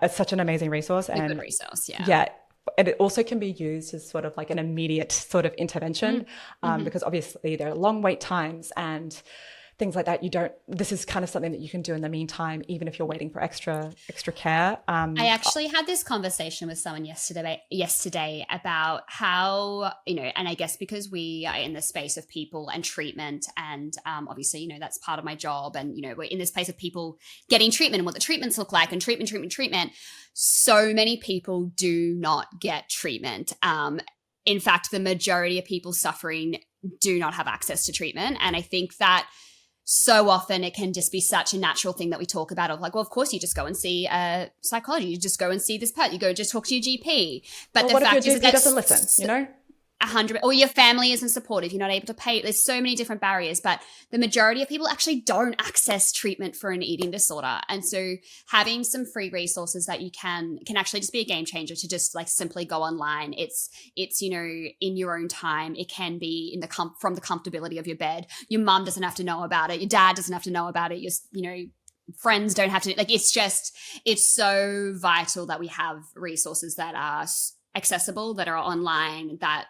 such an amazing resource. A good resource, yeah. Yeah. And it also can be used as sort of like an immediate sort of intervention, because obviously there are long wait times and things like that. This is kind of something that you can do in the meantime, even if you're waiting for extra care. I actually had this conversation with someone yesterday about how, and I guess because we are in the space of people and treatment, and obviously, that's part of my job. And, we're in this place of people getting treatment and what the treatments look like, and treatment. So many people do not get treatment. In fact, the majority of people suffering do not have access to treatment. And I think that so often it can just be such a natural thing that we talk about of of course you just go and see a psychologist, you just go and see this person, you go just talk to your GP. But the what fact if your is GP doesn't listen, 100, or your family isn't supportive, you're not able to pay. There's so many different barriers, but the majority of people actually don't access treatment for an eating disorder. And so having some free resources that you can actually just be a game changer, to just like simply go online. It's, you know, in your own time. It can be in from the comfortability of your bed. Your mum doesn't have to know about it. Your dad doesn't have to know about it. You know, friends don't have to, like, it's so vital that we have resources that are accessible, that are online, that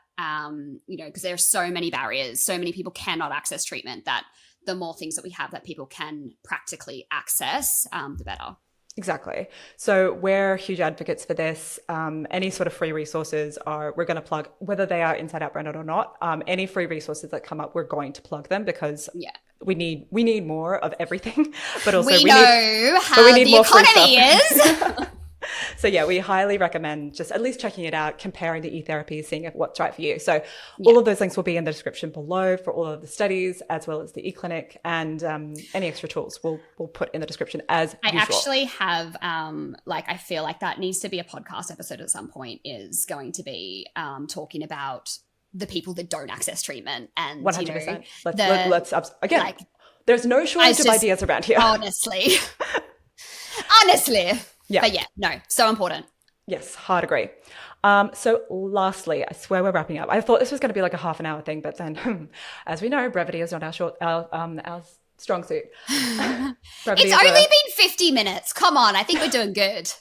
you know, because there are so many barriers, so many people cannot access treatment, that the more things that we have that people can practically access, the better. Exactly. So we're huge advocates for this. Any sort of free resources we're going to plug, whether they are Inside Out branded or not. Any free resources that come up, we're going to plug them, because we need more of everything, but also we know how the economy is. So yeah, we highly recommend just at least checking it out, comparing the e-therapy, seeing what's right for you. So all of those links will be in the description below for all of the studies, as well as the e-clinic, and any extra tools we'll put in the description as usual. I actually have, I feel like that needs to be a podcast episode at some point, is going to be talking about the people that don't access treatment. And 100%. You know, let's again, like, there's no shortage of ideas around here. Honestly. Yeah. But yeah, no, so important. Yes, hard agree. So lastly, I swear we're wrapping up. I thought this was going to be like a half an hour thing, but then as we know, brevity is not our strong suit. It's only been 50 minutes. Come on, I think we're doing good.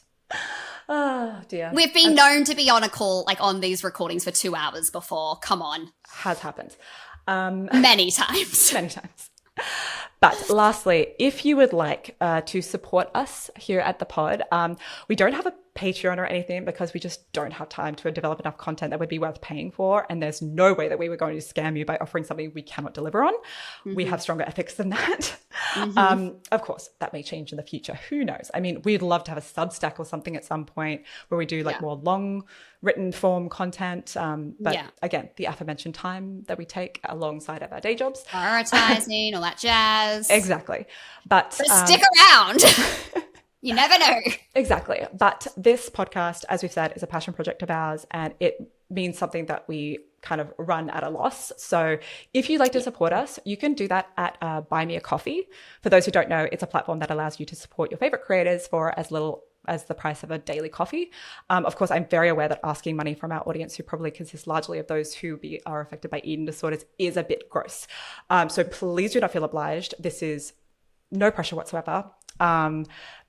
Oh dear. We've been known to be on a call, like on these recordings, for 2 hours before. Come on. Has happened. Many times. Many times. But lastly, if you would like to support us here at the pod, we don't have a Patreon or anything, because we just don't have time to develop enough content that would be worth paying for. And there's no way that we were going to scam you by offering something we cannot deliver on. Mm-hmm. We have stronger ethics than that. Mm-hmm. Of course, that may change in the future. Who knows? I mean, we'd love to have a Substack or something at some point where we do more long written form content. But again, the aforementioned time that we take alongside of our day jobs. Prioritizing, all that jazz. Exactly. But stick around. You never know. Exactly. But this podcast, as we've said, is a passion project of ours, and it means something that we kind of run at a loss. So if you'd like to support us, you can do that at Buy Me a Coffee. For those who don't know, it's a platform that allows you to support your favorite creators for as little as the price of a daily coffee. Of course, I'm very aware that asking money from our audience, who probably consists largely of those who are affected by eating disorders, is a bit gross. So please do not feel obliged. This is no pressure whatsoever.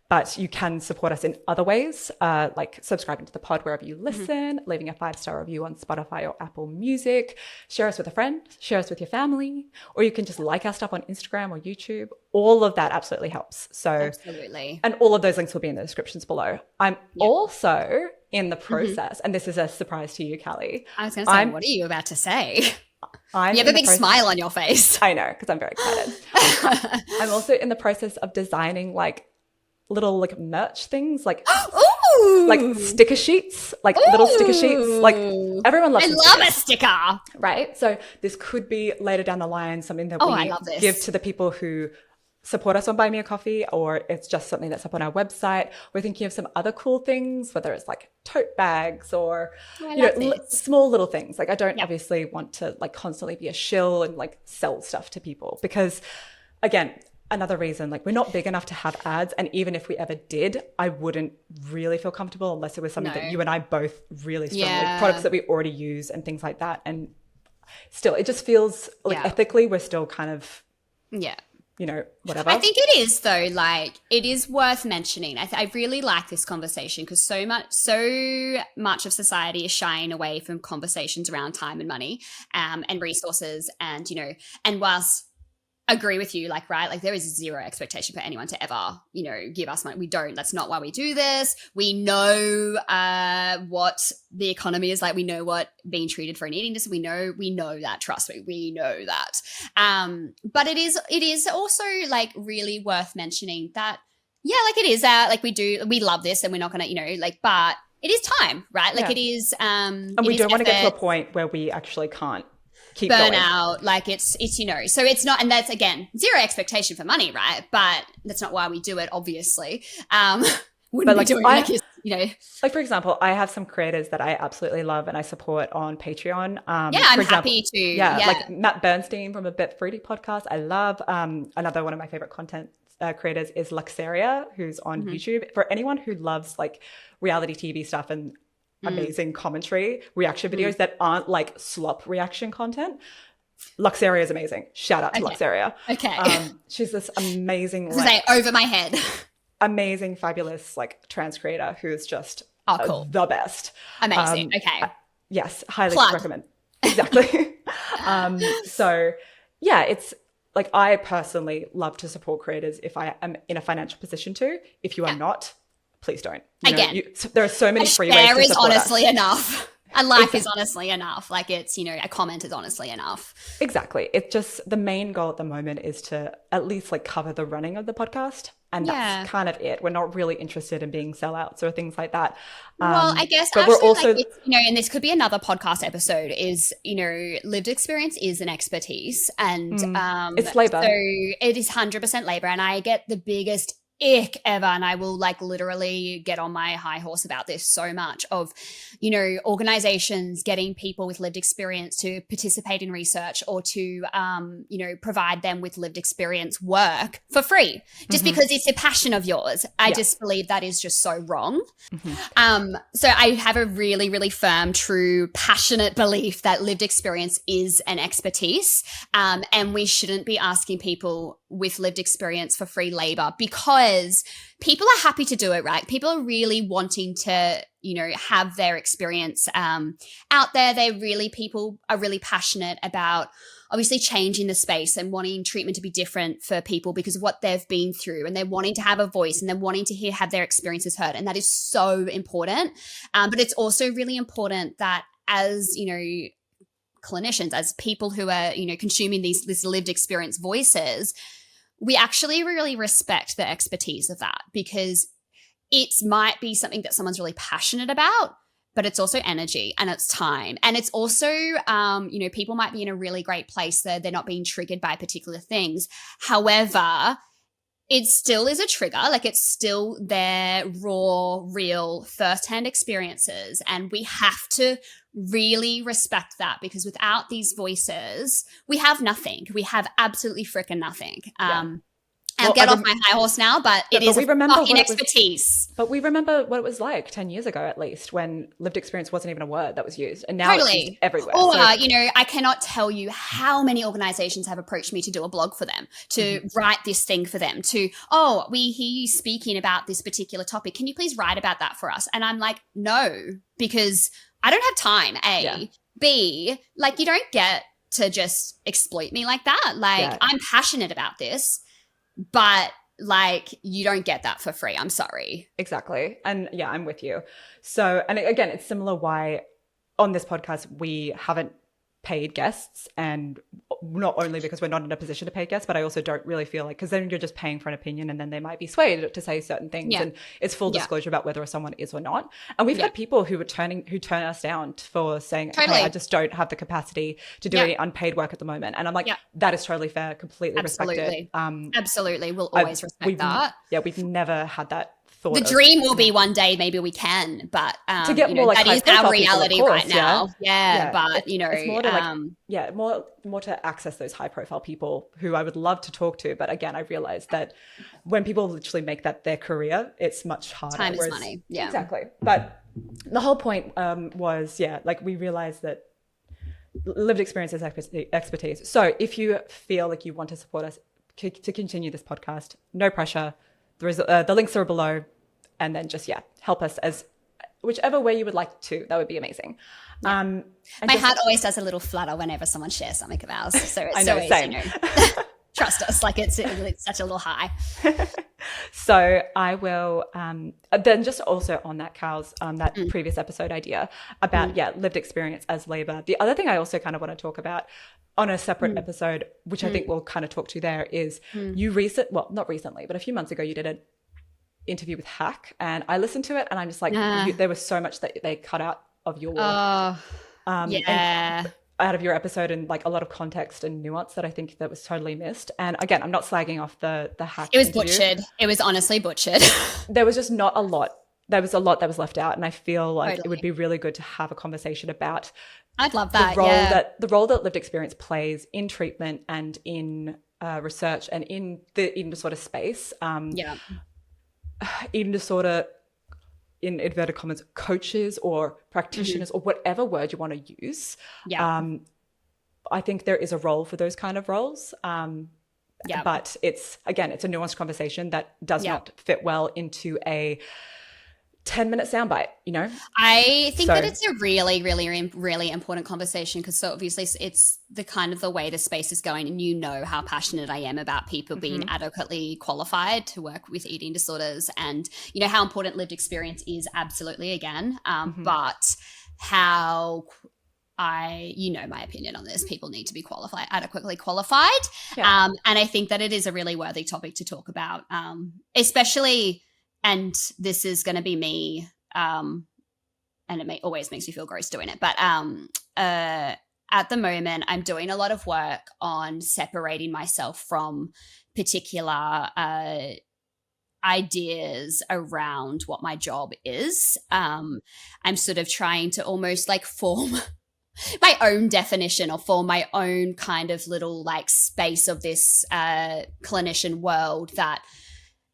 But you can support us in other ways, like subscribing to the pod wherever you listen, leaving a 5-star review on Spotify or Apple Music, share us with a friend, share us with your family, or you can just like our stuff on Instagram or YouTube. All of that absolutely helps. So, absolutely. And all of those links will be in the descriptions below. I'm also in the process, and this is a surprise to you, Callie. I was going to say, what are you about to say? You have a big smile on your face. I know, because I'm very excited. I'm also in the process of designing little merch things, like sticker sheets, little sticker sheets. Like everyone loves. I love a sticker, right? So this could be later down the line something that we give to the people who support us on Buy Me a Coffee, or it's just something that's up on our website. We're thinking of some other cool things, whether it's like tote bags or small little things. Like I don't obviously want to constantly be a shill and sell stuff to people, because again, another reason, we're not big enough to have ads. And even if we ever did, I wouldn't really feel comfortable unless it was something that you and I both really strongly, products that we already use and things like that. And still, it just feels ethically, we're still kind of, whatever. I think it is though, it is worth mentioning. I really like this conversation, because so much of society is shying away from conversations around time and money, and resources. And, and whilst agree with you, there is zero expectation for anyone to ever, give us money. We don't. That's not why we do this. We know what the economy is like. We know what being treated for an eating disorder. We know that. Trust me, we know that. But it is also really worth mentioning that it is we love this, and we're not gonna but it is time, right? It is and we don't want to get to a point where we actually can't keep burnout going. It's so it's not, and that's again zero expectation for money, right? But that's not why we do it, obviously. wouldn't be doing like his, Like, for example, I have some creators that I absolutely love and I support on Patreon. I'm for example, happy to. Yeah, like Matt Bernstein from a Bit Fruity podcast. I love another one of my favorite content creators is 𝗗𝗟𝗦𝗟, who's on YouTube. For anyone who loves like reality TV stuff and amazing commentary, reaction videos that aren't like slop reaction content, 𝗗𝗟𝗦𝗟 is amazing. Shout out to 𝗗𝗟𝗦𝗟. Okay. She's this amazing, over my head. Amazing, fabulous like trans creator who's just cool. The best. Amazing. Okay. Yes, highly Plug. recommend. Exactly. So yeah, it's like I personally love to support creators if I am in a financial position to. If you are not, please don't. There are so many free ways to support honestly us. Enough. A like is honestly enough. Like it's, a comment is honestly enough. Exactly. It's just the main goal at the moment is to at least like cover the running of the podcast. And that's kind of it. We're not really interested in being sellouts or things like that. Well, I guess, but we're also, like and this could be another podcast episode is, lived experience is an expertise and it's labor. So it is 100% labor. And I get the biggest ick ever, and I will like literally get on my high horse about this so much of, organizations getting people with lived experience to participate in research or to, provide them with lived experience work for free, just because it's a passion of yours. I just believe that is just so wrong. So I have a really, really firm, true, passionate belief that lived experience is an expertise, and we shouldn't be asking people with lived experience for free labor because people are happy to do it, right? People are really wanting to, have their experience out there. People are really passionate about obviously changing the space and wanting treatment to be different for people because of what they've been through, and they're wanting to have a voice and they're wanting to have their experiences heard. And that is so important. But it's also really important that as, clinicians, as people who are, consuming these lived experience voices, we actually really respect the expertise of that, because it might be something that someone's really passionate about, but it's also energy and it's time. And it's also, people might be in a really great place that they're not being triggered by particular things. However, it still is a trigger. Like it's still their raw, real, firsthand experiences. And we have to really respect that, because without these voices, we have nothing. We have absolutely freaking nothing. I'll get off my high horse now, but it is a fucking expertise. But we remember what it was like 10 years ago, at least, when lived experience wasn't even a word that was used. And now it's used everywhere. Or, I cannot tell you how many organizations have approached me to do a blog for them, to write this thing for them, to, we hear you speaking about this particular topic. Can you please write about that for us? And I'm like, no, because I don't have time, A. Yeah. B, like, you don't get to just exploit me like that. Like, I'm passionate about this, but like, you don't get that for free. I'm sorry. Exactly. And yeah, I'm with you. So, and again, it's similar why on this podcast, we haven't paid guests, and not only because we're not in a position to pay guests, but I also don't really feel like, because then you're just paying for an opinion and then they might be swayed to say certain things, and it's full disclosure about whether someone is or not. And we've had people who turn us down for saying, hey, I just don't have the capacity to do any unpaid work at the moment. And I'm like, that is totally fair, completely respected. Absolutely. We'll always respect that. Yeah, we've never had that thought. The dream will be one day maybe we can, but to get more like that is our reality people, course, right now. But it's more to more to access those high profile people who I would love to talk to. But again, I realized that when people literally make that their career, it's much harder. Time is money. Yeah, exactly. But the whole point was like we realized that lived experience is expertise. So if you feel like you want to support us to continue this podcast, no pressure. There is the links are below, and then just help us as whichever way you would like to. That would be amazing. My heart always does a little flutter whenever someone shares something of ours. So it's I know, always, same. Trust us, like it's such a little high. So I will then just also on that Cal's that previous episode idea about lived experience as labor. The other thing I also kind of want to talk about on a separate episode, which I think we'll kind of talk to there, is not recently, but a few months ago you did an interview with Hack, and I listened to it and I'm just like, there was so much that they cut out of your work. And out of your episode and like a lot of context and nuance that I think that was totally missed. And again, I'm not slagging off the hack. It was interview. butchered. It was honestly butchered. There was just not a lot. There was a lot that was left out. And I feel like Totally. it would be really good to have a conversation about I'd love that. the role that lived experience plays in treatment and in research and in the eating disorder space. Eating disorder, in inverted commas, coaches or practitioners or whatever word you want to use. I think there is a role for those kind of roles. But it's a nuanced conversation that does not fit well into a 10-minute soundbite, you know? I think that it's a really, really, really important conversation because so obviously it's the kind of the way the space is going, and you know how passionate I am about people being adequately qualified to work with eating disorders, and you know how important lived experience is, absolutely, again. But how you know my opinion on this, people need to be adequately qualified. And I think that it is a really worthy topic to talk about, especially, and this is going to be me, and it always makes me feel gross doing it, but at the moment I'm doing a lot of work on separating myself from particular ideas around what my job is. I'm sort of trying to almost like form my own definition or form my own kind of little like space of this clinician world that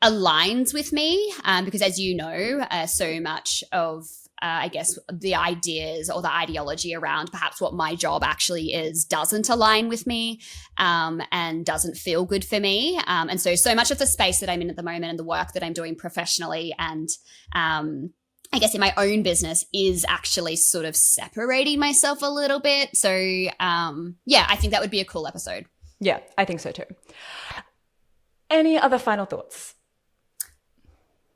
aligns with me, because as you know, so much of I guess the ideas or the ideology around perhaps what my job actually is doesn't align with me, and doesn't feel good for me, and so much of the space that I'm in at the moment and the work that I'm doing professionally and I guess in my own business is actually sort of separating myself a little bit. So I think that would be a cool episode. Yeah, I think so too. Any other final thoughts?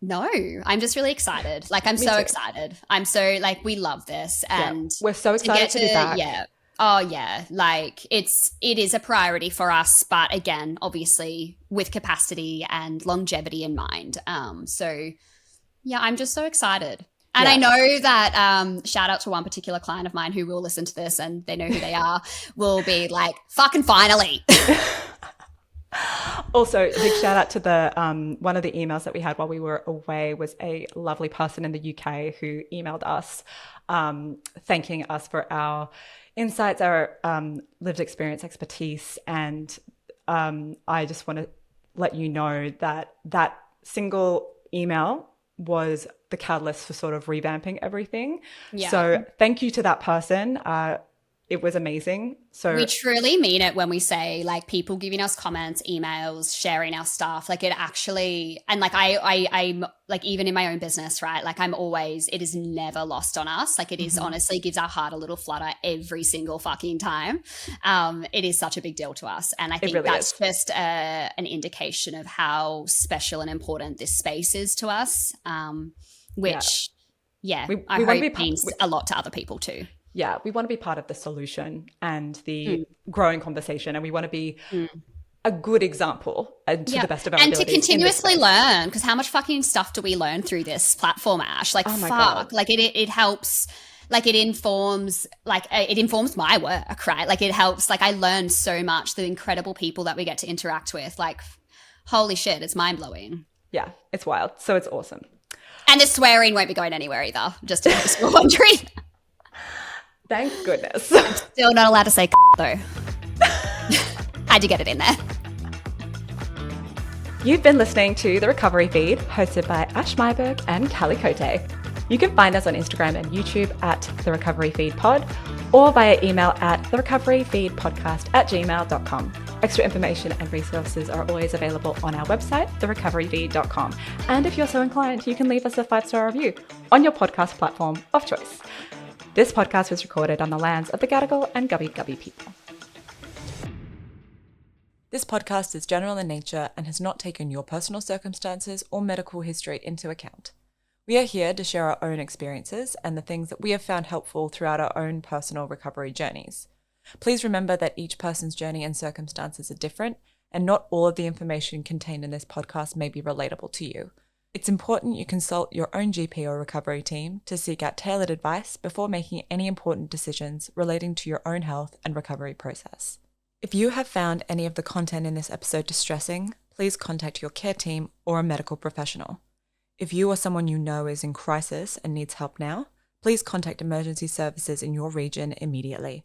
No, I'm just really excited. Like, I'm so excited. I'm so like, we love this, and we're so excited to be back. Yeah. Oh yeah. Like it is a priority for us, but again, obviously with capacity and longevity in mind. So yeah, I'm just so excited. And I know that shout out to one particular client of mine who will listen to this and they know who they are, will be like, fucking finally. Also, a big shout out to the one of the emails that we had while we were away was a lovely person in the UK who emailed us thanking us for our insights, our lived experience expertise. And I just want to let you know that that single email was the catalyst for sort of revamping everything. Yeah. So thank you to that person. It was amazing. So we truly mean it when we say like people giving us comments, emails, sharing our stuff. Like it actually, and like I'm like even in my own business, right? Like it is never lost on us. Like it is honestly gives our heart a little flutter every single fucking time. It is such a big deal to us. And I think really that's just an indication of how special and important this space is to us. Which I hope means a lot to other people too. Yeah, we want to be part of the solution and the growing conversation, and we want to be a good example to the best of our abilities. And to continuously learn, because how much fucking stuff do we learn through this platform, Ash? Like, God. Like it helps, like it informs my work, right? Like it helps, like I learn so much, the incredible people that we get to interact with. Like, holy shit, it's mind-blowing. Yeah, it's wild. So it's awesome. And the swearing won't be going anywhere either, just in case you're wondering. Thank goodness. I'm still not allowed to say though. Had to get it in there. You've been listening to The Recovery Feed, hosted by Ash Myberg and Callie Cote. You can find us on Instagram and YouTube at The Recovery Feed Pod, or via email at therecoveryfeedpodcast@gmail.com. Extra information and resources are always available on our website, therecoveryfeed.com. And if you're so inclined, you can leave us a 5-star review on your podcast platform of choice. This podcast was recorded on the lands of the Gadigal and Gubbi Gubbi people. This podcast is general in nature and has not taken your personal circumstances or medical history into account. We are here to share our own experiences and the things that we have found helpful throughout our own personal recovery journeys. Please remember that each person's journey and circumstances are different, and not all of the information contained in this podcast may be relatable to you. It's important you consult your own GP or recovery team to seek out tailored advice before making any important decisions relating to your own health and recovery process. If you have found any of the content in this episode distressing, please contact your care team or a medical professional. If you or someone you know is in crisis and needs help now, please contact emergency services in your region immediately.